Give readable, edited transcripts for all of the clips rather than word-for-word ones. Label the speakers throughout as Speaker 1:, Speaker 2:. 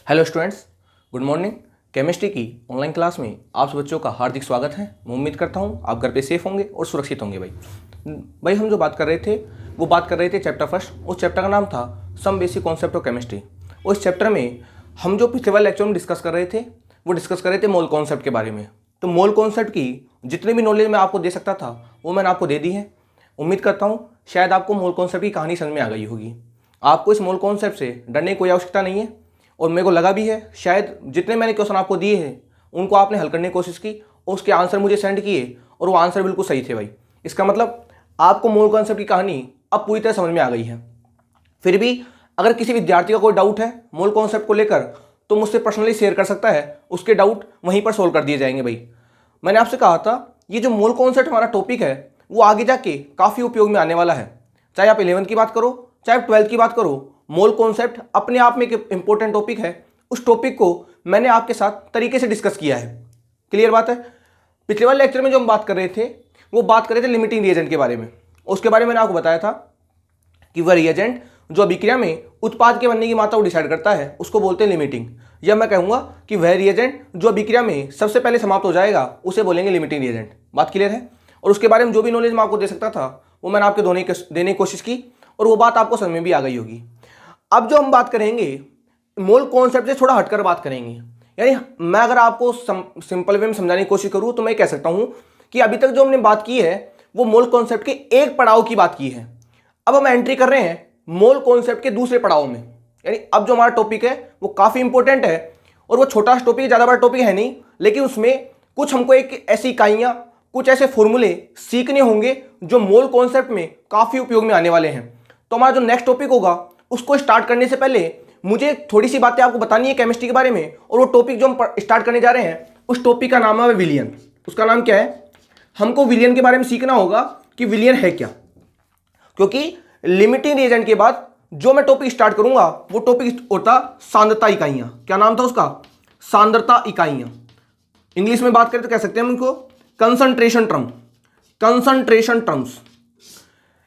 Speaker 1: Hello students, good morning. Chemistry की online class में आप सब बच्चों का हार्दिक स्वागत है। मैं उम्मीद करता हूँ आप घर पे सेफ होंगे और सुरक्षित होंगे। भाई हम जो बात कर रहे थे वो बात कर रहे थे चैप्टर फर्स्ट। उस चैप्टर का नाम था some basic concept of chemistry. और इस चैप्टर में हम जो पिछले वाले लेक्चर में डिस्कस कर रहे थे वो डिस्कस कर रहे थे मोल कॉन्सेप्ट के बारे में। तो मोल कॉन्सेप्ट की जितनी भी नॉलेज मैं आपको दे सकता था वो मैंने आपको दे दी है। उम्मीद करता हूँ शायद आपको मोल कॉन्सेप्ट की कहानी समझ में आ गई होगी। आपको इस मोल कॉन्सेप्ट से डरने की कोई आवश्यकता नहीं है। और मेरे को लगा भी है शायद जितने मैंने क्वेश्चन आपको दिए हैं उनको आपने हल करने की कोशिश की और उसके आंसर मुझे सेंड किए और वो आंसर बिल्कुल सही थे। भाई इसका मतलब आपको मोल कॉन्सेप्ट की कहानी अब पूरी तरह समझ में आ गई है। फिर भी अगर किसी विद्यार्थी का कोई डाउट है मोल कॉन्सेप्ट को लेकर तो मुझसे पर्सनली शेयर कर सकता है, उसके डाउट वहीं पर सोल्व कर दिए जाएंगे। भाई मैंने आपसे कहा था ये जो मोल कॉन्सेप्ट हमारा टॉपिक है वो आगे जाके काफ़ी उपयोग में आने वाला है। चाहे आप 11th की बात करो चाहे आप 12th की बात करो, मोल कॉन्सेप्ट अपने आप में एक इंपॉर्टेंट टॉपिक है। उस टॉपिक को मैंने आपके साथ तरीके से डिस्कस किया है। क्लियर बात है। पिछले वाले लेक्चर में जो हम बात कर रहे थे वो बात कर रहे थे लिमिटिंग रिएजेंट के बारे में। उसके बारे में मैंने आपको बताया था कि वह रिएजेंट जो अभिक्रिया में उत्पाद के बनने की मात्रा को डिसाइड करता है उसको बोलते हैं लिमिटिंग। या मैं कहूँगा कि वह रिएजेंट जो अभिक्रिया में सबसे पहले समाप्त हो जाएगा उसे बोलेंगे लिमिटिंग रिएजेंट। बात क्लियर है। और उसके बारे में जो भी नॉलेज मैं आपको दे सकता था वो मैंने आपको देने की कोशिश की और वो बात आपको समझ में भी आ गई होगी। अब जो हम बात करेंगे मोल कॉन्सेप्ट से थोड़ा हटकर बात करेंगे। यानी मैं अगर आपको सिंपल वे में समझाने की कोशिश करूं तो मैं कह सकता हूं कि अभी तक जो हमने बात की है वो मोल कॉन्सेप्ट के एक पड़ाव की बात की है। अब हम एंट्री कर रहे हैं मोल कॉन्सेप्ट के दूसरे पड़ाव में। यानी अब जो हमारा टॉपिक है वो काफी इंपॉर्टेंट है और वो छोटा टॉपिक, ज्यादा बड़ा टॉपिक है नहीं, लेकिन उसमें कुछ हमको एक ऐसी इकाइयां, कुछ ऐसे फॉर्मूले सीखने होंगे जो मोल कॉन्सेप्ट में काफी उपयोग में आने वाले हैं। तो हमारा जो नेक्स्ट टॉपिक होगा उसको स्टार्ट करने से पहले मुझे थोड़ी सी बातें आपको बतानी है केमिस्ट्री के बारे में। और वो टॉपिक जो हम स्टार्ट करने जा रहे हैं उस टॉपिक का नाम है विलियन। उसका नाम क्या है? हमको विलियन के बारे में सीखना होगा कि विलियन है क्या, क्योंकि लिमिटिंग रिएजेंट के बाद जो मैं टॉपिक स्टार्ट करूंगा वो टॉपिक होता सांद्रता इकाइयां। क्या नाम था उसका? सांद्रता इकाइयां। इंग्लिश में बात करें तो कह सकते हैं हम उनको कंसंट्रेशन टर्म, कंसंट्रेशन टर्म्स।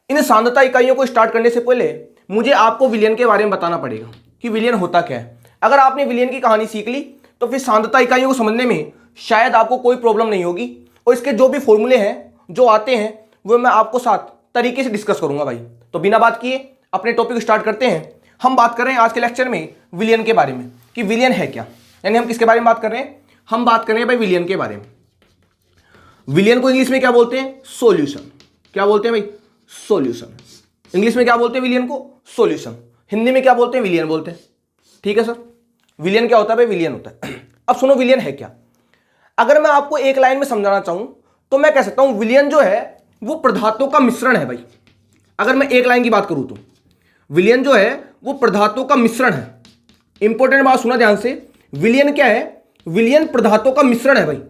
Speaker 1: इन सांद्रता इकाइयों को स्टार्ट करने से पहले मुझे आपको विलियन के बारे में बताना पड़ेगा कि विलियन होता क्या है। अगर आपने विलियन की कहानी सीख ली तो फिर सांद्रता इकाइयों को समझने में शायद आपको कोई प्रॉब्लम नहीं होगी। और इसके जो भी फॉर्मूले हैं जो आते हैं वो मैं आपको साथ तरीके से डिस्कस करूंगा। भाई तो बिना बात किए अपने टॉपिक स्टार्ट करते हैं। हम बात कर रहे हैं आज के लेक्चर में विलियन के बारे में कि विलियन है क्या। यानी हम किसके बारे में बात कर रहे हैं? हम बात कर रहे हैं भाई विलियन के बारे में। विलियन को इंग्लिश में क्या बोलते हैं? सॉल्यूशन। क्या बोलते हैं भाई? सॉल्यूशन। इंग्लिश में क्या बोलते हैं विलियन को? सॉल्यूशन। हिंदी में क्या बोलते हैं? विलियन बोलते हैं। ठीक है सर। विलियन क्या होता है भाई? विलियन होता है। अब सुनो विलियन है क्या। अगर मैं आपको एक लाइन में समझाना चाहूं तो मैं कह सकता हूं विलियन जो है वो पदार्थों का मिश्रण है। भाई अगर मैं एक लाइन की बात करूं तो विलियन जो है वो पदार्थों का मिश्रण है। इंपॉर्टेंट बात सुना ध्यान से। विलियन क्या है? विलियन पदार्थों का मिश्रण है। भाई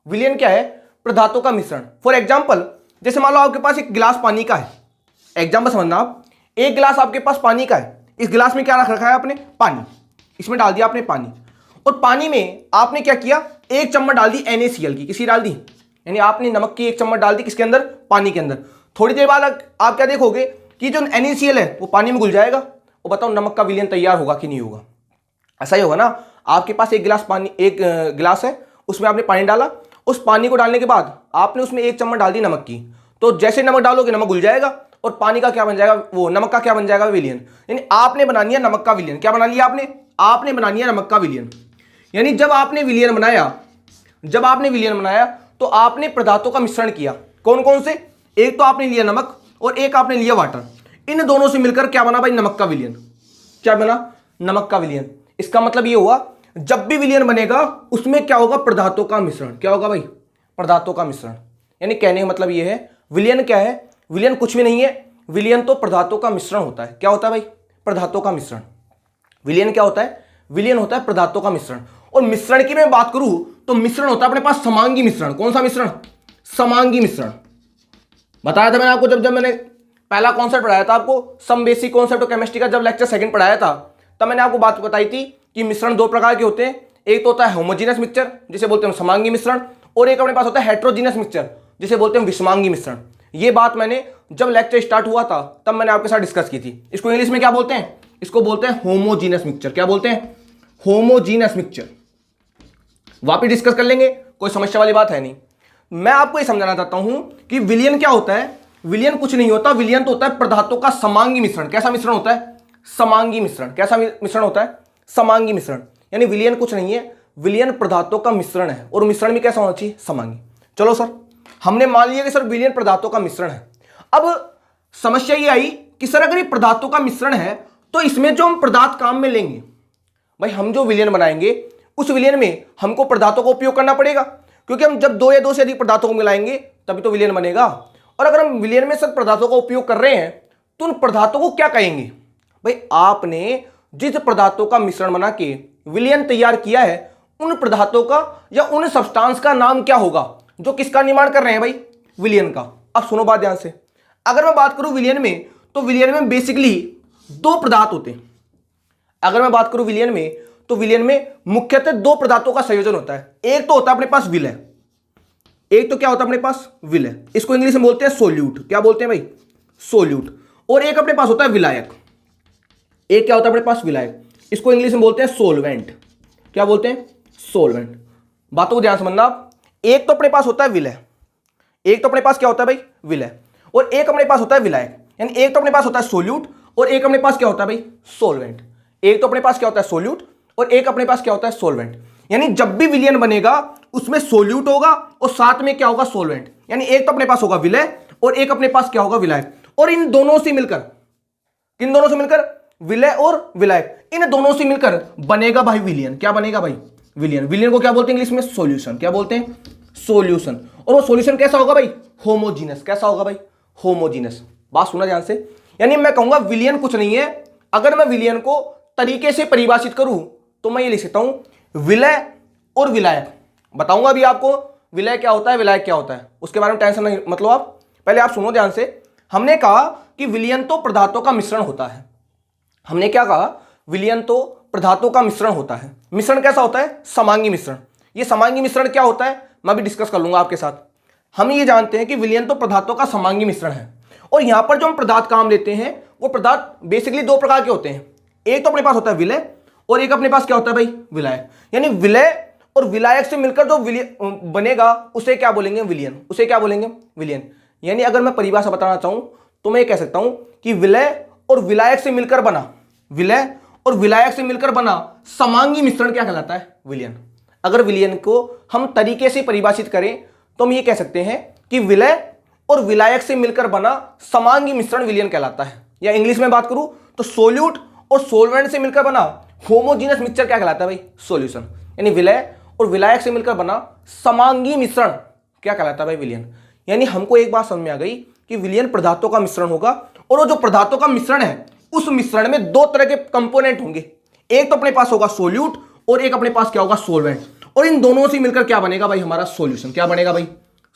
Speaker 1: विलियन क्या है? पदार्थों का मिश्रण। फॉर एग्जाम्पल जैसे मान लो आपके पास एक गिलास पानी का है। एग्जाम्पल समझना आप, एक गिलास आपके पास पानी का है। इस गिलास में क्या रख रखा है आपने? पानी। इसमें डाल दिया आपने पानी और पानी में आपने क्या किया? एक चम्मच डाल दी NaCl की। किसी डाल दी? यानी आपने नमक की एक चम्मच डाल दी किसके अंदर? पानी के अंदर। थोड़ी देर बाद आप क्या देखोगे कि जो NaCl है वो पानी में घुल जाएगा। और बताओ नमक का विलियन तैयार होगा कि नहीं होगा? ऐसा ही होगा ना। आपके पास एक गिलास पानी, एक गिलास है, उसमें आपने पानी डाला। उस पानी को डालने के बाद आपने उसमें एक चम्मच डाल दी नमक की। तो जैसे नमक डालोगे नमक घुल जाएगा और पानी का क्या बन जाएगा? वो नमक का क्या बन जाएगा? विलियन। यानी आपने बना लिया नमक का विलियन। क्या बना लिया आपने? आपने बना लिया नमक का विलियन। यानी जब आपने विलियन बनाया तो आपने पदार्थों का मिश्रण किया। कौन कौन से? एक तो आपने लिया नमक और एक आपने लिया वाटर। इन दोनों से मिलकर क्या बना भाई? नमक का विलियन। क्या बना? नमक का विलियन। इसका मतलब ये हुआ जब भी विलियन बनेगा उसमें क्या होगा? पदार्थों का मिश्रण। क्या होगा भाई? पदार्थों का मिश्रण। यानी कहने का मतलब ये है विलियन क्या है? विलियन कुछ भी नहीं है। विलियन तो पदार्थों का मिश्रण होता है। क्या होता है भाई? पदार्थों का मिश्रण। विलियन क्या होता है? विलियन होता है पदार्थों का मिश्रण। और मिश्रण की मैं बात करूं तो मिश्रण होता है अपने पास समांगी मिश्रण। कौन सा मिश्रण? समांगी मिश्रण। बताया था मैंने आपको जब मैंने पहला कॉन्सेप्ट पढ़ाया था आपको some basic concept of chemistry का, जब लेक्चर सेकंड पढ़ाया था तब मैंने आपको बात बताई थी कि मिश्रण दो प्रकार के होते हैं। एक तो होता है होमोजीनस मिक्सचर जिसे बोलते हैं समांगी मिश्रण, और एक अपने पास होता है हेट्रोजीनस मिक्सचर जिसे बोलते हैं विषमांगी मिश्रण। ये बात मैंने जब लेक्चर स्टार्ट हुआ था तब मैंने आपके साथ डिस्कस की थी। इसको इंग्लिश में क्या बोलते हैं? इसको बोलते हैं होमोजीनस मिक्सचर। क्या बोलते हैं? Homogeneous mixture. वापिस डिस्कस कर लेंगे, कोई समस्या वाली बात है नहीं। मैं आपको ये समझाना चाहता हूं कि विलयन क्या होता है। विलयन कुछ नहीं होता, विलयन तो होता है पदार्थों का समांगी मिश्रण। कैसा मिश्रण होता है? समांगी मिश्रण। कैसा मिश्रण होता है? समांगी मिश्रण। यानी विलयन कुछ नहीं है, विलयन पदार्थों का मिश्रण है, और मिश्रण भी कैसा होना चाहिए? समांगी। चलो सर, हमने मान लिया कि सर विलयन पदार्थों का मिश्रण है। अब समस्या ये आई कि सर अगर ये पदार्थों का मिश्रण है तो इसमें जो हम पदार्थ काम में लेंगे, भाई हम जो विलयन बनाएंगे उस विलयन में हमको पदार्थों का उपयोग करना पड़ेगा, क्योंकि हम जब दो या दो से अधिक पदार्थों को मिलाएंगे तभी तो विलयन बनेगा। और अगर हम विलयन में सब पदार्थों का उपयोग कर रहे हैं तो उन पदार्थों को क्या कहेंगे? भाई आपने जिस पदार्थों का मिश्रण बना के विलयन तैयार किया है उन पदार्थों का या उन सब्सटेंस का नाम क्या होगा जो किसका निर्माण कर रहे हैं? भाई विलयन का। अब सुनो बात ध्यान से, अगर मैं बात करूं विलयन में, तो विलयन में बेसिकली दो पदार्थ होते हैं। अगर मैं बात करूं विलयन में, तो विलयन में मुख्यतः दो पदार्थों का संयोजन होता है। एक तो होता है अपने पास विलय, एक तो क्या होता है अपने पास? विलय। इसको इंग्लिश में बोलते हैं सोल्यूट। क्या बोलते हैं भाई? सोल्यूट। और एक अपने पास होता है विलायक। एक क्या होता है अपने पास? विलायक। इसको इंग्लिश में बोलते हैं सोलवेंट। क्या बोलते हैं? सोलवेंट। बातों को ध्यान समझना आप। एक तो अपने पास होता है विलय, एक तो अपने पास क्या होता है भाई? विलय, और एक अपने पास होता है विलायक। यानी एक तो अपने पास होता है सोल्यूट और एक अपने पास क्या होता है भाई? सोलवेंट। एक तो अपने पास क्या होता है? सोल्यूट, और एक अपने पास क्या होता है? सोलवेंट। यानी जब भी विलयन बनेगा उसमें सोल्यूट होगा और साथ में क्या होगा? सोलवेंट। यानी एक तो अपने पास होगा विलय और एक अपने पास क्या होगा? विलायक। और इन दोनों से मिलकर, किन दोनों से मिलकर? विलय और विलायक, इन दोनों से मिलकर बनेगा भाई विलयन। क्या बनेगा भाई? विलयन। विलयन को क्या बोलते हैं इंग्लिश में? सॉल्यूशन। क्या बोलते हैं? सॉल्यूशन। और वो सॉल्यूशन कैसा होगा भाई? होमोजीनस। कैसा होगा भाई? होमोजीनस। बात सुना ध्यान से। यानी मैं कहूंगा विलयन कुछ नहीं है। अगर मैं विलयन को तरीके से परिभाषित करूं तो मैं ये लिख सकता हूं विलय और विलायक। बताऊंगा अभी आपको विलय क्या होता है, विलायक क्या होता है, उसके बारे में टेंशन नहीं। मतलब आप पहले आप सुनो ध्यान से। हमने कहा कि विलयन तो पदार्थों का मिश्रण होता है। हमने क्या कहा? विलयन तो पदार्थों का मिश्रण होता है। मिश्रण कैसा होता है? समांगी मिश्रण। ये समांगी मिश्रण क्या होता है मैं भी डिस्कस कर लूंगा आपके साथ। हम ये जानते हैं कि विलयन तो पदार्थों का समांगी मिश्रण है, और यहां पर जो हम पदार्थ काम लेते हैं वो पदार्थ बेसिकली दो प्रकार के होते हैं। एक तो अपने पास होता है विलय और एक अपने पास क्या होता है भाई? विलायक। यानी विलय और विलायक से मिलकर जो बनेगा उसे क्या बोलेंगे? विलयन। उसे क्या बोलेंगे? विलयन। यानी अगर मैं परिभाषा बताना चाहूं तो मैं ये कह सकता हूं कि विलय और विलायक से मिलकर बना, विलय और विलायक से मिलकर बना समांगी मिश्रण क्या कहलाता है? विलयन। अगर विलयन को हम तरीके से परिभाषित करें तो हम ये कह सकते हैं कि विलय और विलायक से मिलकर बना समांगी मिश्रण विलयन कहलाता है। या इंग्लिश में बात करूं तो सोल्यूट और सोलवेंट से मिलकर बना होमोजीनस मिक्सचर क्या कहलाता है भाई? सॉल्यूशन। यानी विलय और विलायक से मिलकर बना समांगी मिश्रण क्या कहलाता है भाई? विलयन। यानी हमको एक बात समझ में आ गई कि विलयन पदार्थों का मिश्रण होगा, और वो जो पदार्थों का मिश्रण है उस मिश्रण में दो तरह के कंपोनेंट होंगे। एक तो अपने पास होगा सोल्यूट और एक अपने पास क्या होगा? सोलवेंट। और इन दोनों से मिलकर क्या बनेगा भाई? हमारा सॉल्यूशन। क्या बनेगा भाई?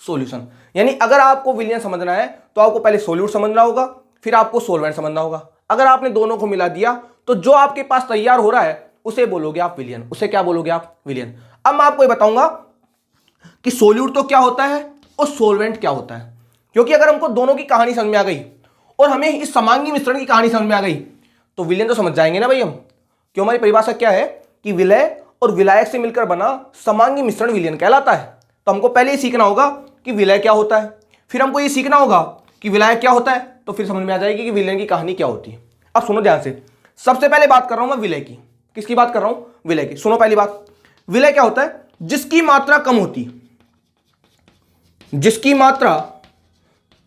Speaker 1: सॉल्यूशन। यानी अगर आपको विलयन समझना है तो आपको पहले सोल्यूट समझना होगा, फिर आपको सोलवेंट समझना होगा। अगर आपने दोनों को मिला दिया तो जो आपके पास तैयार हो रहा है उसे बोलोगे आप विलयन। उसे क्या बोलोगे आप? विलयन। अब मैं आपको ये बताऊंगा कि सोल्यूट तो क्या होता है और सोलवेंट क्या होता है, क्योंकि अगर हमको दोनों की कहानी समझ में आ गई और हमें इस समांगी मिश्रण की कहानी समझ में आ गई तो विलयन तो समझ जाएंगे ना भाई हम। क्यों? हमारी परिभाषा क्या है कि विलय और विलायक से मिलकर बना समांगी मिश्रण विलयन कहलाता है। तो हमको पहले ही सीखना होगा कि विलय क्या होता है, फिर हमको ये सीखना होगा कि विलायक क्या होता है, तो फिर समझ में आ जाएगी कि विलयन की कहानी क्या होती है। अब सुनो ध्यान से। सबसे पहले बात कर रहा हूं मैं विलय की। किसकी बात कर रहा हूं? विलय की। सुनो पहली बात, विलय क्या होता है? जिसकी मात्रा कम होती है, जिसकी मात्रा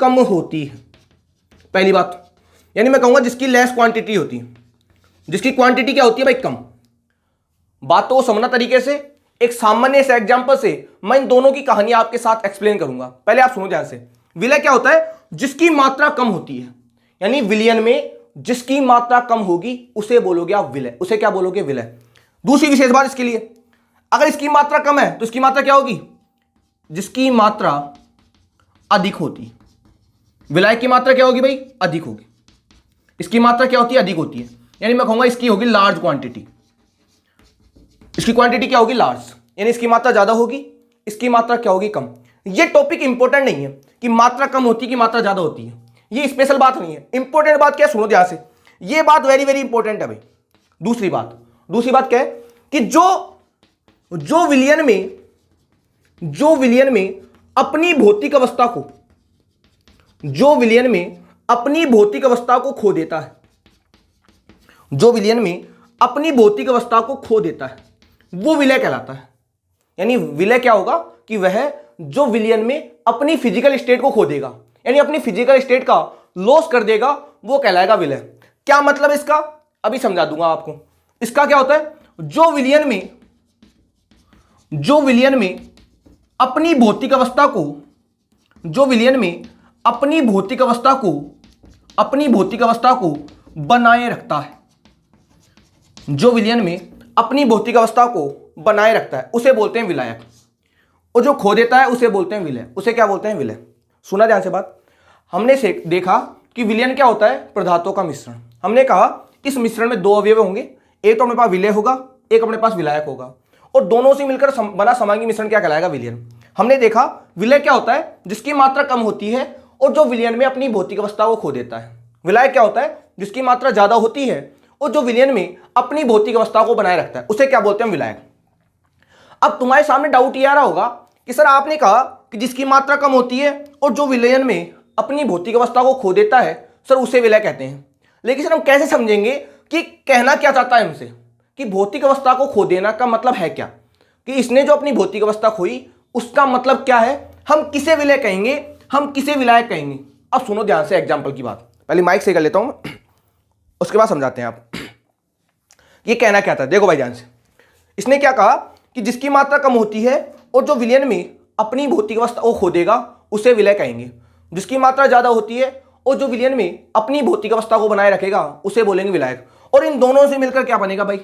Speaker 1: कम होती है, पहली बात। यानी मैं कहूंगा जिसकी लेस क्वांटिटी होती है, जिसकी क्वांटिटी क्या होती है भाई? कम। बातों को समझना तरीके से, एक सामान्य से एग्जांपल से मैं इन दोनों की कहानी आपके साथ एक्सप्लेन करूंगा। पहले आप सुनो ध्यान से। विलय क्या होता है? जिसकी मात्रा कम होती है। यानी विलयन में जिसकी मात्रा कम होगी उसे बोलोगे आप विलय। उसे क्या बोलोगे? विलय। दूसरी विशेष बात इसके लिए, अगर इसकी मात्रा कम है तो इसकी मात्रा क्या होगी? जिसकी मात्रा अधिक होती है। विलायक की मात्रा क्या होगी भाई? अधिक होगी। इसकी मात्रा क्या होती है? अधिक होती है। यानी मैं कहूंगा इसकी होगी लार्ज क्वांटिटी। इसकी क्वांटिटी क्या होगी? लार्ज। यानी इसकी मात्रा ज्यादा होगी, इसकी मात्रा क्या होगी? कम। ये टॉपिक इंपॉर्टेंट नहीं है कि मात्रा कम होती है कि मात्रा ज्यादा होती है, ये स्पेशल बात नहीं है। इंपॉर्टेंट बात क्या है? सुनो ध्यान से, ये बात वेरी वेरी इंपॉर्टेंट है भाई। दूसरी बात क्या है कि जो विलयन में अपनी भौतिक अवस्था को, जो विलयन में अपनी भौतिक अवस्था को खो देता है, जो विलयन में अपनी भौतिक अवस्था को खो देता है, वो विलय कहलाता है। यानी विलय क्या होगा कि वह जो विलयन में अपनी फिजिकल स्टेट को खो देगा, यानी अपनी फिजिकल स्टेट का लॉस कर देगा, वो कहलाएगा विलय। क्या मतलब इसका, अभी समझा दूंगा आपको। इसका क्या होता है, जो विलयन में अपनी भौतिक अवस्था को, जो विलयन में अपनी भौतिक अवस्था को बनाए रखता है, जो विलयन में अपनी भौतिक अवस्था को बनाए रखता है, उसे बोलते हैं विलायक। और जो खो देता है उसे बोलते हैं विलय। उसे क्या बोलते हैं, विलय। सुना ध्यान से बात। हमने देखा कि विलयन क्या होता है, पदार्थों का मिश्रण। हमने कहा इस मिश्रण में दो अवयव होंगे, एक तो अपने पास विलय होगा, एक अपने पास विलायक होगा, और दोनों से मिलकर बना समांगी मिश्रण क्या कहलाएगा, विलयन। हमने देखा विलय क्या होता है, जिसकी मात्रा कम होती है और जो विलयन में अपनी भौतिक अवस्था को खो देता है। विलायक क्या होता है, जिसकी मात्रा ज्यादा होती है और जो विलयन में अपनी भौतिक अवस्था को बनाए रखता है, उसे क्या बोलते हैं, विलायक। अब तुम्हारे सामने डाउट ये आ रहा होगा कि सर आपने कहा कि जिसकी मात्रा कम होती है और जो विलयन में अपनी भौतिक अवस्था को खो देता है, सर उसे विलय कहते हैं। लेकिन सर हम कैसे समझेंगे कि कहना क्या चाहता है हमसे, कि भौतिक अवस्था को खो देना का मतलब है क्या, कि इसने जो अपनी भौतिक अवस्था खोई उसका मतलब क्या है, हम किसे विलय कहेंगे, हम किसे विलायक कहेंगे। अब सुनो ध्यान से एग्जाम्पल की बात, पहले माइक से कर लेता हूं, उसके बाद समझाते हैं आप ये कहना क्या था। देखो भाई ध्यान से, इसने क्या कहा कि जिसकी मात्रा कम होती है और जो विलयन में अपनी भौतिक अवस्था को खो देगा उसे विलय कहेंगे। जिसकी मात्रा ज्यादा होती है और जो विलयन में अपनी भौतिक अवस्था को बनाए रखेगा उसे बोलेंगे विलायक। और इन दोनों से मिलकर क्या बनेगा भाई,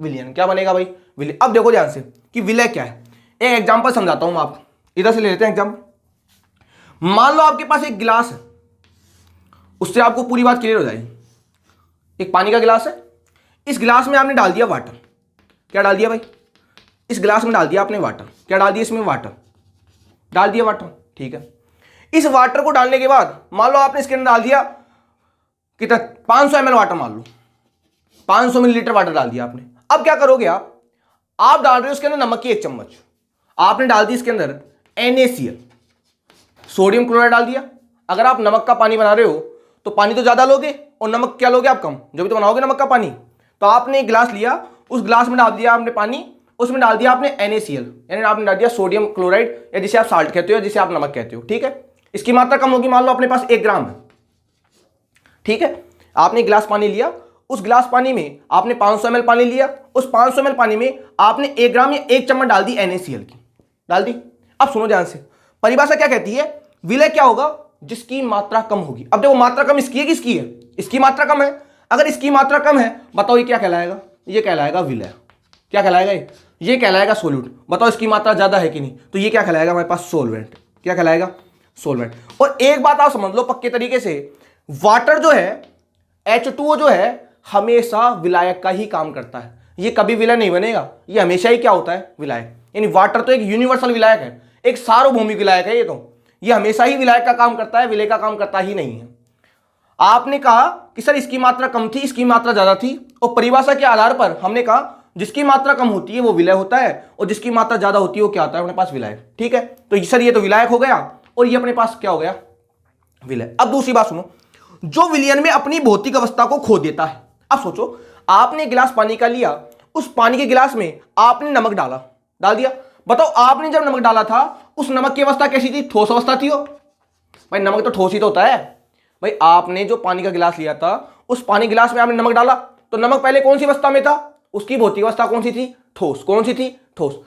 Speaker 1: विलयन। क्या बनेगा भाई, विलय। अब देखो ध्यान से कि विलय क्या है, एक एग्जांपल समझाता हूं। आप इधर से ले लेते हैं एग्जांपल। मान लो आपके पास एक गिलास है, उससे आपको पूरी बात क्लियर हो जाएगी। एक पानी का गिलास है, इस गिलास में आपने डाल दिया वाटर। क्या डाल दिया भाई, इस गिलास में डाल दिया आपने वाटर। क्या डाल दिया, इसमें वाटर डाल दिया, वाटर। ठीक है, इस वाटर को डालने के बाद मान लो आपने इसके अंदर डाल दिया कितना, 500 ml वाटर, मान लो 500 मिलीलीटर वाटर डाल दिया आपने। अब क्या करोगे आप डाल रहे हो उसके अंदर नमक की 1 चम्मच। आपने डाल दी इसके अंदर NaCl, सोडियम क्लोराइड डाल दिया। अगर आप नमक का पानी बना रहे हो तो पानी तो ज्यादा लोगे और नमक क्या लोगे आप, कम। जब भी तो बनाओगे नमक का पानी, तो आपने एक गिलास लिया, उस गिलास में डाल दिया आपने पानी, उसमें डाल दिया आपने NaCl, यानी आपने डाल दिया सोडियम क्लोराइड, या जिसे आप साल्ट कहते हो, जिसे आप नमक कहते हो। ठीक है, इसकी मात्रा कम होगी, मान लो अपने पास 1 ग्राम है। ठीक है, आपने गिलास पानी लिया, उस गिलास पानी में आपने 500 ml पानी लिया, उस 500 ml पानी में आपने 1 ग्राम या 1 चम्मच डाल दी NaCl की, डाल दी। अब सुनो ध्यान से, परिभाषा क्या कहती है, विलय क्या होगा, जिसकी मात्रा कम होगी। अब देखो मात्रा कम इसकी है, किसकी है, इसकी मात्रा कम है। अगर इसकी मात्रा कम है, बताओ ये क्या कहलाएगा, ये कहलाएगा विलय। क्या कहलाएगा, ये कहलाएगा सोल्यूट। बताओ इसकी मात्रा ज्यादा है कि नहीं, तो ये क्या कहलाएगा हमारे पास, सोलवेंट। क्या कहलाएगा, सोलवेंट। और एक बात आप समझ लो पक्के तरीके से, वाटर जो है, H2O जो है, हमेशा विलायक का ही काम करता है। ये कभी विलय नहीं बनेगा, ये हमेशा ही क्या होता है, विलायक। यानी वाटर तो एक यूनिवर्सल विलायक है, एक सार्वभौमिक विलायक है। ये हमेशा ही विलायक का काम करता है, विलय का काम करता ही नहीं है। आपने कहा कि सर इसकी मात्रा कम थी, इसकी मात्रा ज्यादा थी, और परिभाषा के आधार पर हमने कहा जिसकी मात्रा कम होती है वो विलय होता है, और जिसकी मात्रा ज्यादा होती है वो क्या होता है, अपने पास विलायक। ठीक है, तो सर ये तो विलायक हो गया और ये अपने पास क्या हो गया, विलय। अब दूसरी बात सुनो, जो विलयन में अपनी भौतिक अवस्था को खो देता है। अब सोचो, आपने गिलास पानी का लिया, उस पानी के गिलास में आपने नमक डाल दिया। बताओ आपने जब नमक डाला था, उस नमक की अवस्था कैसी थी, ठोस अवस्था थी। हो भाई, नमक तो ठोस ही तो होता है भाई। आपने जो पानी का गिलास लिया था, उस पानी गिलास में आपने नमक डाला, तो नमक पहले कौन सी अवस्था में था, उसकी भौतिक अवस्था कौन सी थी, ठोस। कौन सी थी, ठोस।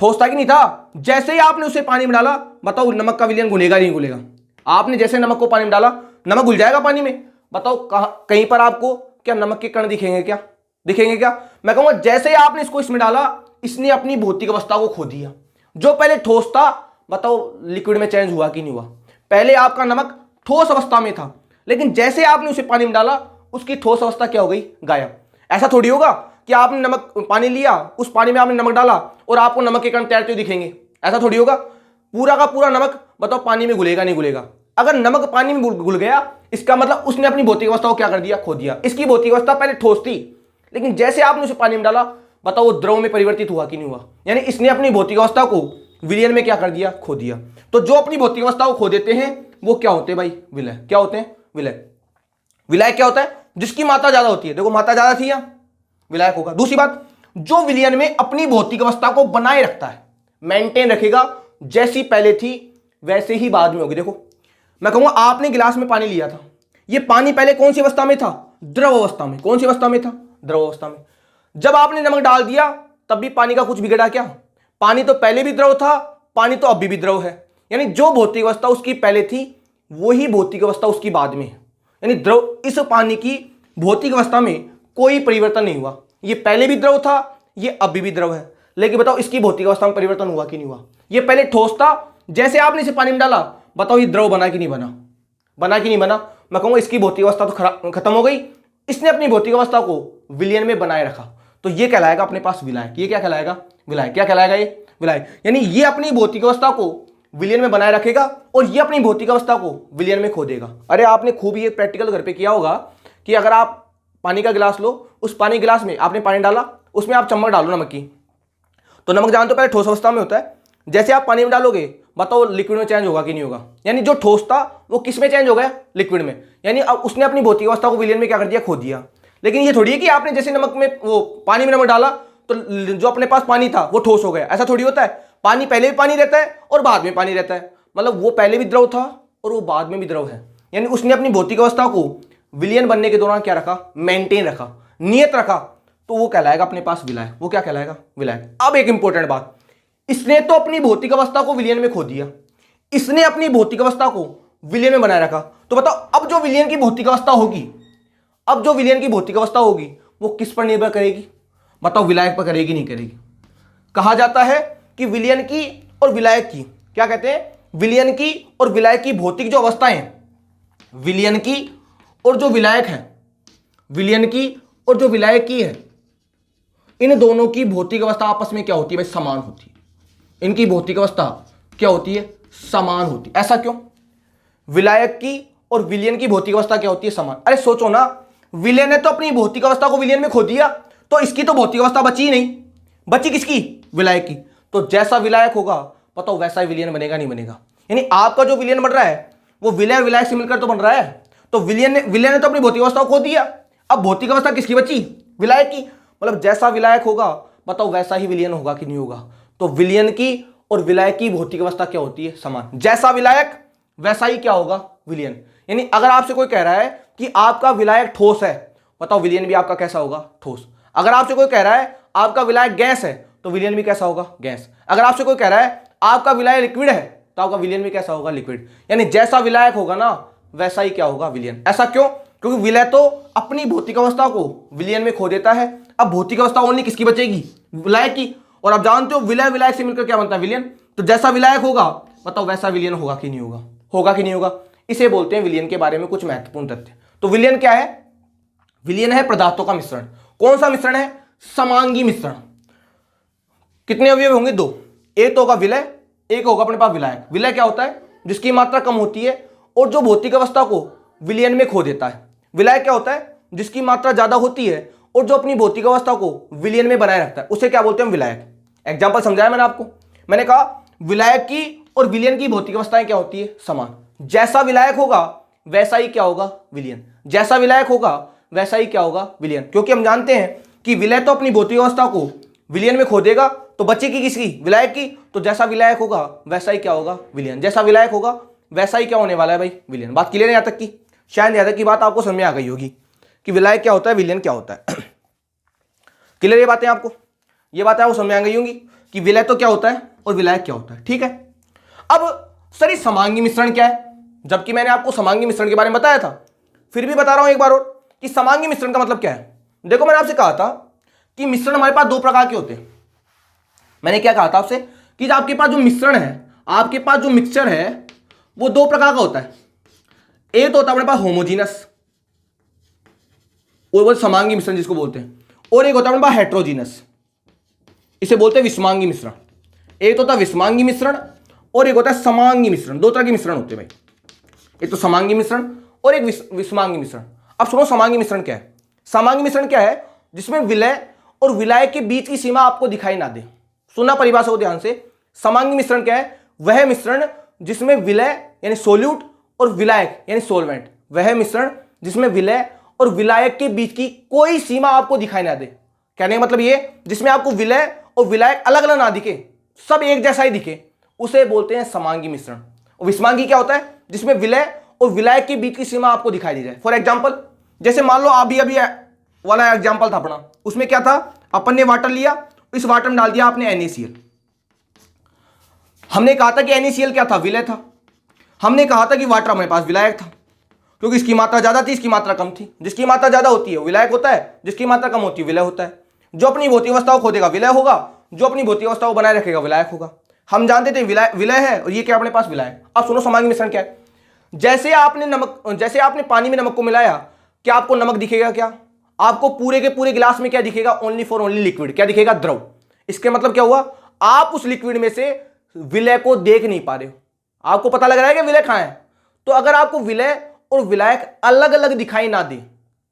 Speaker 1: ठोस था कि नहीं था। जैसे ही आपने उसे पानी में डाला, बताओ नमक का विलयन घुलेगा नहीं घुलेगा। आपने जैसे नमक को पानी में डाला, नमक घुल जाएगा पानी में। बताओ कहीं पर आपको क्या नमक के कण दिखेंगे, क्या दिखेंगे, क्या। मैं कहूंगा जैसे ही आपने इसको इसमें डाला, इसने अपनी भौतिक अवस्था को खो दिया। जो पहले ठोस था, बताओ लिक्विड में चेंज हुआ कि नहीं हुआ। पहले आपका नमक ठोस अवस्था में था, लेकिन जैसे आपने उसे पानी में डाला, उसकी ठोस अवस्था क्या हो गई, गायब। ऐसा थोड़ी होगा कि आपने नमक पानी लिया, उस पानी में आपने नमक डाला और आपको नमक के कण तैरते हुए दिखेंगे। ऐसा थोड़ी होगा। पूरा का पूरा नमक बताओ पानी में घुलेगा नहीं घुलेगा। अगर नमक पानी में घुल गया, इसका मतलब उसने अपनी भौतिक अवस्था को क्या कर दिया, खो दिया। इसकी भौतिक अवस्था पहले ठोस थी, लेकिन जैसे आपने उसे पानी में डाला, बताओ वो द्रव में परिवर्तित हुआ कि नहीं हुआ? यानी इसने अपनी भौतिक अवस्था को विलयन में क्या कर दिया? खो दिया। तो जो अपनी भौतिक अवस्था को खो देते हैं वो क्या होते हैं भाई? विलय। क्या होते हैं? विलय। विलायक क्या होता है? जिसकी मात्रा ज्यादा होती है। देखो मात्रा ज्यादा थी यहां, विलायक होगा। दूसरी बात, जो विलयन में अपनी भौतिक अवस्था को बनाए रखता है, मेंटेन रखेगा, जैसी पहले थी वैसे ही बाद में होगी। देखो मैं कहूंगा आपने गिलास में पानी लिया था, ये पानी पहले कौन सी अवस्था में था? द्रव अवस्था में। कौन सी अवस्था में था? द्रव अवस्था में। जब आपने नमक डाल दिया तब भी पानी का कुछ बिगड़ा क्या? पानी तो पहले भी द्रव था, पानी तो अभी भी द्रव है। यानी जो भौतिक अवस्था उसकी पहले थी वही भौतिक अवस्था उसकी बाद में है। यानी द्रव, इस पानी की भौतिक अवस्था में कोई परिवर्तन नहीं हुआ। ये पहले भी द्रव था, ये अभी भी द्रव है, लेकिन बताओ इसकी भौतिक अवस्था में परिवर्तन हुआ कि नहीं हुआ? ये पहले ठोस था, जैसे आपने इसे पानी में डाला, बताओ ये द्रव बना कि नहीं बना? बना कि नहीं बना? मैं कहूंगा इसकी भौतिक अवस्था तो खत्म हो गई, इसने अपनी भौतिक अवस्था को विलयन में बनाए रखा, तो ये कहलाएगा अपने पास विलायक। ये क्या कहलाएगा? विलायक। क्या कहलाएगा? ये विलायक। यानी ये अपनी भौतिक अवस्था को विलयन में बनाए रखेगा और ये अपनी भौतिक अवस्था को विलयन में खो देगा। अरे आपने खूब ये प्रैक्टिकल घर पे किया होगा कि अगर आप पानी का गिलास लो, उस पानी गिलास में आपने पानी डाला, उसमें आप चम्मच डालो नमक की, तो नमक जानते हो पहले ठोस अवस्था में होता है, जैसे आप पानी में डालोगे बताओ लिक्विड में चेंज होगा कि नहीं होगा? यानी जो ठोस था वो किस में चेंज हो गया? लिक्विड में। यानी अब उसने अपनी भौतिक अवस्था को विलयन में क्या कर दिया? खो दिया। लेकिन ये थोड़ी है कि आपने जैसे नमक में वो पानी में नमक डाला तो जो अपने पास पानी था वो ठोस हो गया, ऐसा थोड़ी होता है। पानी पहले भी पानी रहता है और बाद में पानी रहता है, मतलब वो पहले भी द्रव था और वो बाद में भी द्रव है। यानी उसने अपनी भौतिक अवस्था को विलयन बनने के दौरान क्या रखा? मेंटेन रखा, नियत रखा, तो वो कहलाएगा अपने पास विलायक। वो क्या कहलाएगा? विलायक। अब एक इंपॉर्टेंट बात, इसने तो अपनी भौतिक अवस्था को विलयन में खो दिया, इसने अपनी भौतिक अवस्था को विलयन में बनाए रखा, तो बताओ अब जो विलयन की भौतिक अवस्था होगी, अब जो विलयन की भौतिक अवस्था होगी वो किस पर निर्भर करेगी? बताओ विलायक पर करेगी नहीं करेगी? कहा जाता है कि विलयन की और विलायक की, क्या कहते हैं, विलयन की और विलायक की भौतिक जो अवस्थाएं हैं, विलयन की और जो विलायक है, विलयन की और जो विलायक की है, इन दोनों की भौतिक अवस्था आपस में क्या होती है भाई? समान होती है। इनकी भौतिक अवस्था क्या होती है? समान होती है। ऐसा क्यों? विलायक की और विलयन की भौतिक अवस्था क्या होती है? समान। अरे सोचो ना, विलयन ने तो अपनी भौतिक अवस्था को विलयन में खो दिया, तो इसकी तो भौतिक अवस्था बची ही नहीं, बची किसकी? विलायक की। तो जैसा विलायक होगा बताओ वैसा ही विलयन बनेगा नहीं बनेगा? यानी आपका जो विलयन बन रहा है वो विलय विलायक से मिलकर तो बन रहा है। तो विलयन ने तो अपनी भौतिक अवस्था को खो दिया, अब भौतिक अवस्था किसकी बची? विलायक की। मतलब जैसा विलायक होगा बताओ वैसा ही विलयन होगा कि नहीं होगा? तो विलयन की और विलायक की भौतिक अवस्था क्या होती है? समान। जैसा विलायक वैसा ही क्या होगा? विलयन। यानी अगर आपसे कोई कह रहा है कि आपका विलायक ठोस है, बताओ विलयन भी आपका कैसा होगा? ठोस। अगर आपसे कोई कह रहा है आपका विलायक गैस है, तो विलयन भी कैसा होगा? गैस। अगर आपसे कोई कह रहा है आपका विलायक लिक्विड है, तो आपका विलयन भी कैसा होगा? लिक्विड। यानी जैसा विलायक होगा ना वैसा ही क्या होगा? विलयन। ऐसा क्यों? क्योंकि विलय तो अपनी भौतिक अवस्था को विलयन में खो देता है, अब भौतिक अवस्था ओनली किसकी बचेगी? विलायक की। और आप जानते हो विलय विलायक से मिलकर क्या बनता है? विलयन। तो जैसा विलायक होगा बताओ वैसा विलयन होगा कि नहीं होगा? होगा कि नहीं होगा? इसे बोलते हैं विलयन के बारे में कुछ महत्वपूर्ण तथ्य। तो विलयन क्या है? विलयन है पदार्थों का मिश्रण। कौन सा मिश्रण है? समांगी मिश्रण। कितने अवयव होंगे? दो। एक तो होगा विलय, एक होगा अपने पास विलायक। विलय क्या होता है? जिसकी मात्रा कम होती है और जो भौतिक अवस्था को विलयन में खो देता है। विलायक क्या होता है? जिसकी मात्रा ज्यादा होती है और जो अपनी भौतिक अवस्था को विलयन में बनाए रखता है, उसे क्या बोलते हैं? विलायक। एग्जाम्पल समझाया मैंने आपको। मैंने कहा विलायक की और विलयन की भौतिक अवस्थाएं क्या होती है? समान। जैसा विलायक होगा वैसा ही क्या होगा? विलयन। जैसा विलायक होगा वैसा ही क्या होगा? विलयन। क्योंकि हम जानते हैं कि विलय तो अपनी भौतिक अवस्था को विलयन में खो देगा, तो बचेगी किसकी? विलायक की। तो जैसा विलायक होगा वैसा ही क्या होगा? विलयन। जैसा विलायक होगा वैसा ही क्या होने वाला है भाई? विलयन। बात क्लियर है यहां तक की? शायद यहां तक की बात आपको समझ में आ गई होगी कि विलायक क्या होता है, विलयन क्या होता है। क्लियर ये बातें आपको? ये बातें आपको समझ में आ गई होंगी कि विलय तो क्या होता है और विलायक क्या होता है। ठीक है। अब सर इस समांगी मिश्रण क्या है? जबकि मैंने आपको समांगी मिश्रण के बारे में बताया था, फिर भी बता रहा हूं एक बार और कि समांगी मिश्रण का मतलब क्या है। देखो मैंने आपसे कहा था कि मिश्रण हमारे पास दो प्रकार के होते हैं। मैंने क्या कहा था आपसे कि आपके पास जो मिश्रण है, आपके पास जो मिक्सचर है वो दो प्रकार का होता है। एक तो होता है अपने पास होमोजीनस, वो समांगी मिश्रण जिसको बोलते हैं, और एक होता है अपने पास हेट्रोजीनस, इसे बोलते हैं विषमांगी मिश्रण। एक तो होता है विषमांगी मिश्रण और एक होता है समांगी मिश्रण। दो तरह के मिश्रण होते हैं भाई, एक तो समांगी मिश्रण और एक विषमांगी मिश्रण। अब सुनो समांगी मिश्रण क्या है। समांगी मिश्रण क्या है? जिसमें विलय और विलायक के बीच की सीमा आपको दिखाई ना दे। सुना परिभाषा को ध्यान से। समांगी मिश्रण क्या है? वह मिश्रण जिसमें विलय यानी सोल्यूट और विलायक यानी सोलवेंट, वह मिश्रण जिसमें विलय और विलायक के बीच की कोई सीमा आपको दिखाई ना दे। कहने का मतलब ये, जिसमें आपको विलय और विलायक अलग अलग ना दिखे, सब एक जैसा ही दिखे, उसे बोलते हैं समांगी मिश्रण। और विषमांगी क्या होता है? जिसमें विलय और विलायक के बीच की सीमा आपको दिखाई दी जाए। फॉर एग्जाम्पल, जैसे मान लो अभी अभी वाला एग्जाम्पल था अपना, उसमें क्या था? अपन ने वाटर लिया, इस वाटर में डाल दिया आपने NaCl। हमने कहा था कि NaCl क्या था? विलय था। हमने कहा था कि वाटर हमारे पास विलायक था, क्योंकि इसकी मात्रा ज्यादा थी, इसकी मात्रा कम थी। जिसकी मात्रा ज्यादा होती है विलायक होता है, जिसकी मात्रा कम होती है विलय होता है। जो अपनी भौतिक अवस्था को खोदेगा विलय होगा, जो अपनी भौतिक अवस्था को बनाए रखेगा विलायक होगा। हम जानते थे विलय है और ये क्या अपने पास विलायक। अब सुनो समांगी मिश्रण क्या है। जैसे आपने पानी में नमक को मिलाया, क्या आपको नमक दिखेगा? क्या आपको पूरे के पूरे गिलास में क्या दिखेगा? Only for only liquid. क्या दिखेगा? द्रव। इसके मतलब क्या हुआ? आप उस लिक्विड में से विलय को देख नहीं पा रहे हो। आपको पता लग रहा है कि विलय कहां है। तो अगर आपको विलय और विलायक अलग अलग दिखाई ना दे,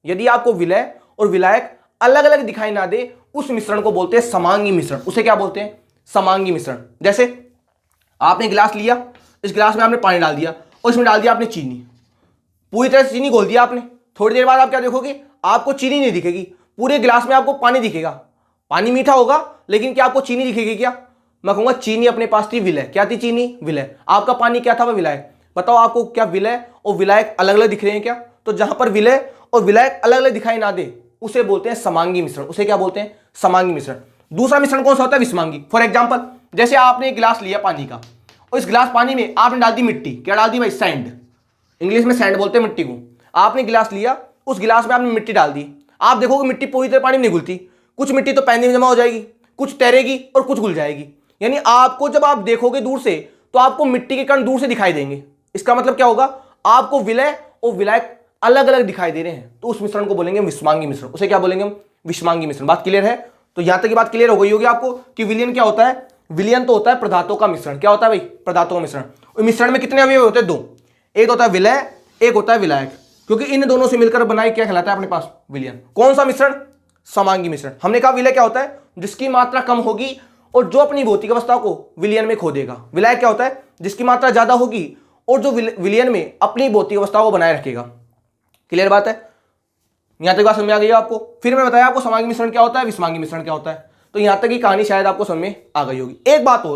Speaker 1: यदि आपको विलय और विलायक अलग अलग दिखाई ना दे, उस मिश्रण को बोलते हैं समांगी मिश्रण। उसे क्या बोलते हैं? समांगी मिश्रण। जैसे आपने गिलास लिया, इस गिलास में आपने पानी डाल दिया और इसमें डाल दिया आपने चीनी। पूरी तरह से चीनी घोल दिया आपने। थोड़ी देर बाद आप क्या देखोगे? आपको चीनी नहीं दिखेगी, पूरे गिलास में आपको पानी दिखेगा। पानी मीठा होगा, लेकिन क्या आपको चीनी दिखेगी? क्या मैं कहूंगा चीनी अपने पास थी विलय। क्या थी? चीनी विलय। आपका पानी क्या था? वह विलायक। बताओ आपको क्या विलय और विलायक अलग अलग दिख रहे हैं क्या? तो जहां पर विलय और विलायक अलग अलग दिखाई ना दे, उसे बोलते हैं समांगी मिश्रण। उसे क्या बोलते हैं? समांगी मिश्रण। दूसरा मिश्रण कौन सा होता है? विषमांगी। फॉर एग्जाम्पल, जैसे आपने एक गिलास लिया पानी का और इस गिलास पानी में आपने डाल दी मिट्टी। क्या डाल दी भाई? सैंड। इंग्लिश में सैंड बोलते हैं मिट्टी को। आपने गिलास लिया, उस गिलास में आपने मिट्टी डाल दी। आप देखोगे मिट्टी पूरी तरह पानी में नहीं घुलती, कुछ मिट्टी तो पानी में जमा हो जाएगी, कुछ तैरेगी और कुछ घुल जाएगी। यानी आपको जब आप देखोगे दूर से, तो आपको मिट्टी के कण दूर से दिखाई देंगे। इसका मतलब क्या होगा? आपको विलय और विलायक अलग अलग दिखाई दे रहे हैं, तो उस मिश्रण को बोलेंगे विषमांगी मिश्रण। उसे क्या बोलेंगे हम? विषमांगी मिश्रण। बात क्लियर है? तो यहां तक की बात क्लियर हो गई होगी आपको कि विलयन क्या होता है? विलयन तो होता है पदार्थों का मिश्रण। क्या होता है भाई? पदार्थों का मिश्रण। मिश्रण में कितने अवयव होते हैं? दो। एक होता है विलय, एक होता है विलायक, क्योंकि इन दोनों से मिलकर बनाए क्या कहलाता है अपने पास? विलयन। कौन सा मिश्रण? समांगी मिश्रण। हमने कहा विलय क्या होता है? जिसकी मात्रा कम होगी और जो अपनी भौतिक अवस्था को विलयन में खो देगा। विलायक क्या होता है? जिसकी मात्रा ज्यादा होगी और जो विलयन में अपनी भौतिक अवस्था को बनाए रखेगा। क्लियर बात है? यहां तक बात समझ में आ गई आपको? फिर मैं बताया आपको समांगी मिश्रण क्या होता है, विषमांगी मिश्रण क्या होता है। तो यहां तक की कहानी शायद आपको समझ में आ गई होगी। एक बात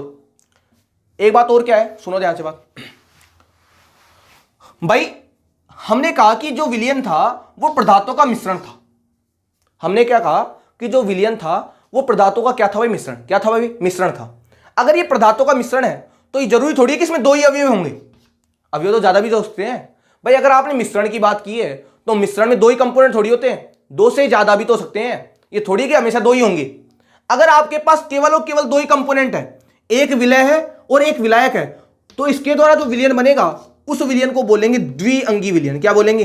Speaker 1: और क्या है, सुनो ध्यान से बात। भाई हमने कहा कि जो विलयन था वो पदार्थों का मिश्रण था। हमने क्या कहा कि जो विलयन था वो पदार्थों का क्या था भाई? मिश्रण। क्या था भाई? मिश्रण था। अगर ये पदार्थों का मिश्रण है तो ये जरूरी थोड़ी है कि इसमें दो ही अवयव होंगे। अवयव तो ज्यादा भी हो सकते हैं भाई। अगर आपने मिश्रण की बात की है तो मिश्रण में दो ही कंपोनेंट थोड़ी होते हैं, दो से ज्यादा भी तो हो सकते हैं। ये थोड़ी कि हमेशा दो ही होंगे। अगर आपके पास केवल और केवल दो ही कंपोनेंट है, एक विलय है और एक विलायक है, तो इसके द्वारा जो विलयन बनेगा उस विलयन को बोलेंगे द्विअंगी विलयन। क्या बोलेंगे?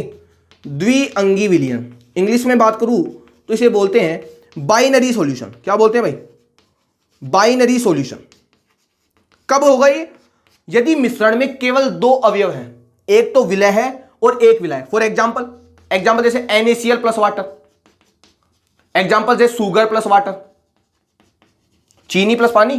Speaker 1: द्विअंगी विलयन। इंग्लिश में बात करूं तो इसे बोलते हैं बाइनरी सॉल्यूशन। क्या बोलते हैं भाई? Binary solution. कब होगा ये? यदि मिश्रण में केवल दो अवयव हैं, एक तो विलय है और एक विलायक। फॉर एग्जाम्पल जैसे NaCl प्लस वाटर, एग्जाम्पल जैसे शुगर प्लस वाटर, चीनी प्लस पानी।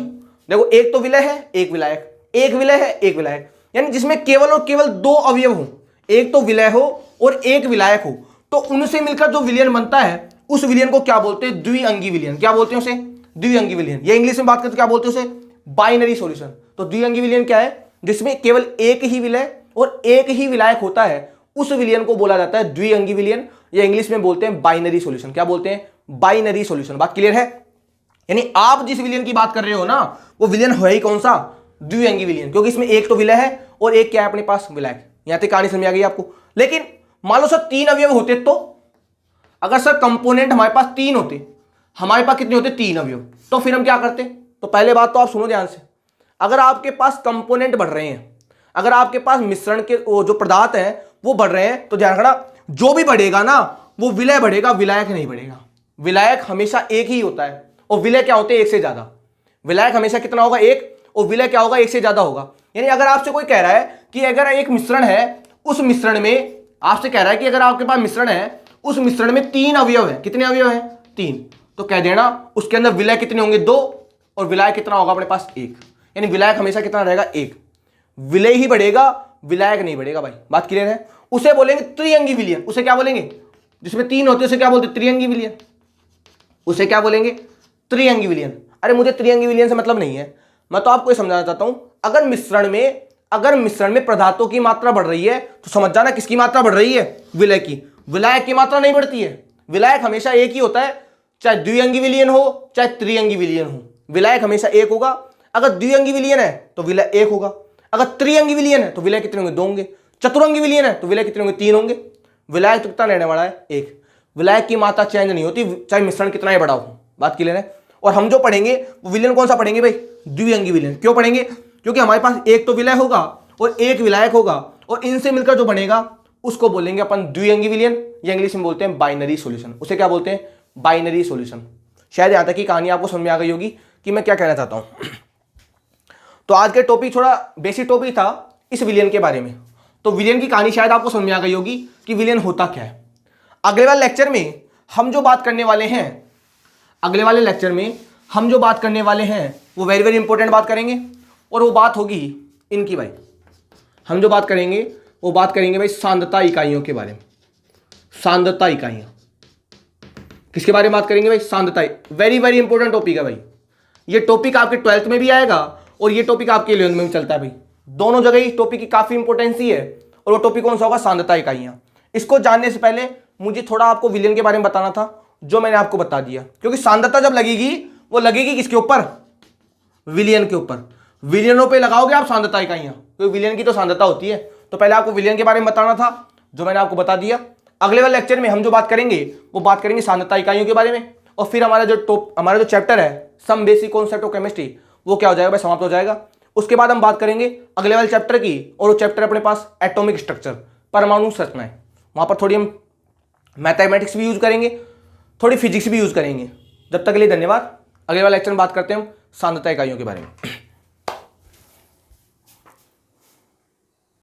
Speaker 1: देखो एक तो विलय है, एक विलायक, एक विलय है, एक विलायक। यानी जिसमें केवल और केवल दो अवयव हो, एक तो विलय हो और एक विलायक हो, तो उनसे मिलकर जो विलयन बनता है उस विलयन को क्या बोलते हैं? द्विअंगी विलयन। क्या बोलते हैं उसे? द्विअंगी विलयन। ये इंग्लिश में बात करते क्या बोलते हैं उसे? Binary solution. तो द्विअंगी विलयन क्या है? जिसमें केवल एक ही विलय और एक ही विलायक होता है, उस विलयन को बोला जाता है द्विअंगी विलयन, या इंग्लिश में बोलते हैं बाइनरी सॉल्यूशन। क्या बोलते हैं? Binary solution. बात क्लियर है? यानी आप जिस विलयन की बात कर रहे हो ना, वो विलयन है ही कौन सा? द्विअंगी विलयन, क्योंकि इसमें एक तो विलय है और एक क्या है अपने पास? विलायक। यहां तक कहानी समझ आ गई आपको? लेकिन मान लो सर तीन अवयव होते, तो अगर सर कंपोनेंट हमारे पास तीन होते, हमारे पास कितने होते? तीन अवयव, तो फिर हम क्या करते? तो पहले बात तो आप सुनो ध्यान से। अगर आपके पास कंपोनेंट बढ़ रहे हैं, अगर आपके पास मिश्रण के जो पदार्थ हैं वो बढ़ रहे हैं, तो ध्यान रखना जो भी बढ़ेगा ना वो विलय बढ़ेगा, विलायक नहीं बढ़ेगा। विलायक हमेशा एक ही होता है और विलय क्या होते हैं? एक से ज्यादा। विलायक हमेशा कितना होगा? एक, और विलय क्या होगा? एक से ज्यादा होगा। यानी अगर आपसे कोई कह रहा है कि अगर एक मिश्रण है, उस मिश्रण में आपसे कह रहा है कि अगर आपके पास मिश्रण है, उस मिश्रण में तीन अवयव है। कितने अवयव हैं? तीन। तो कह देना उसके अंदर विलय कितने होंगे, 2, और विलायक कितना होगा अपने पास, 1। यानी विलायक हमेशा कितना रहेगा, 1। विलय ही बढ़ेगा, विलायक नहीं बढ़ेगा भाई, बात क्लियर है। उसे बोलेंगे त्रिअंगी विलयन। उसे क्या बोलेंगे, जिसमें 3 होते हैं उसे क्या बोलते हैं, त्रिअंगी विलयन। उसे क्या बोलेंगे, त्रिअंगी विलयन। अरे मुझे त्रिअंगी विलयन से मतलब नहीं है, मैं तो आपको ये समझाना चाहता हूं, अगर मिश्रण में पदार्थों की मात्रा बढ़ रही है तो समझ जाना किसकी मात्रा बढ़ रही है, विलय की। विलायक की मात्रा नहीं बढ़ती है, विलायक हमेशा एक ही होता है, चाहे द्विअंगी विलयन हो चाहे त्रिअंगी विलयन हो, विलायक हमेशा एक होगा। अगर द्विअंगी विलयन है तो विलय 1 होगा, अगर त्रिअंगी विलयन है तो विलय कितने होंगे, 2 होंगे, चतुरंगी विलयन है तो विलय कितने होंगे, 3 होंगे। विलायक तो कितना रहने वाला है, 1। विलायक की मात्रा चेंज नहीं होती चाहे मिश्रण कितना ही बड़ा हो, बात क्लियर है। और हम जो पढ़ेंगे वो विलयन कौन सा पढ़ेंगे भाई, द्विअंगी विलयन। क्यों पढ़ेंगे, क्योंकि हमारे पास एक तो विलय होगा और एक विलायक होगा, और इनसे मिलकर जो बनेगा उसको बोलेंगे अपन द्विअंगी विलयन, या इंग्लिश में बोलते हैं बाइनरी सॉल्यूशन। उसे क्या बोलते हैं, बाइनरी सॉल्यूशन। शायद यहां तक की कहानी आपको समझ में आ गई होगी कि मैं क्या कहना चाहता हूं। तो आज के टॉपिक थोड़ा बेसिक टॉपिक था इस विलयन के बारे में, तो विलयन की कहानी शायद आपको समझ में आ गई होगी कि विलयन होता क्या है। अगले वाले लेक्चर में हम जो बात करने वाले हैं, वो वेरी वेरी इंपॉर्टेंट बात करेंगे, और वो बात होगी इनकी भाई। हम जो बात करेंगे वो बात करेंगे भाई सांद्रता इकाइयों के बारे में। सांद्रता इकाइयां किसके बारे में बात करेंगे भाई, सांद्रता। वेरी वेरी इंपॉर्टेंट टॉपिक है भाई, ये टॉपिक आपके 12th में भी आएगा और ये टॉपिक आपके 11th में भी चलता है भाई, दोनों जगह ही टॉपिक की काफी इंपॉर्टेंस ही है। और वो टॉपिक कौन सा होगा, सांद्रता इकाइयां। इसको जानने से पहले मुझे थोड़ा आपको विलयन के बारे में बताना था, जो मैंने आपको बता दिया, क्योंकि सांद्रता जब लगेगी वो लगेगी किसके ऊपर, विलयन के ऊपर। विलयनों पे लगाओगे आप सांद्रता इकाइयां, क्योंकि विलयन की तो सांद्रता होती है। तो पहले आपको विलयन के बारे में बताना था, जो मैंने आपको बता दिया। अगले वाले लेक्चर में हम जो बात करेंगे वो बात करेंगे सांद्रता इकाइयों के बारे में, और फिर हमारा जो चैप्टर है some basic concept of chemistry, वो क्या हो जाएगा भाई, समाप्त हो जाएगा। उसके बाद हम बात करेंगे अगले वाले चैप्टर की, और वो चैप्टर अपने पास एटॉमिक स्ट्रक्चर, परमाणु संरचनाएं। वहां पर थोड़ी हम मैथमेटिक्स भी यूज करेंगे, थोड़ी फिजिक्स भी यूज करेंगे। जब तक के लिए धन्यवाद। अगले वाले लेक्चर में बात करते हैं हम सांद्रता इकाइयों के बारे में।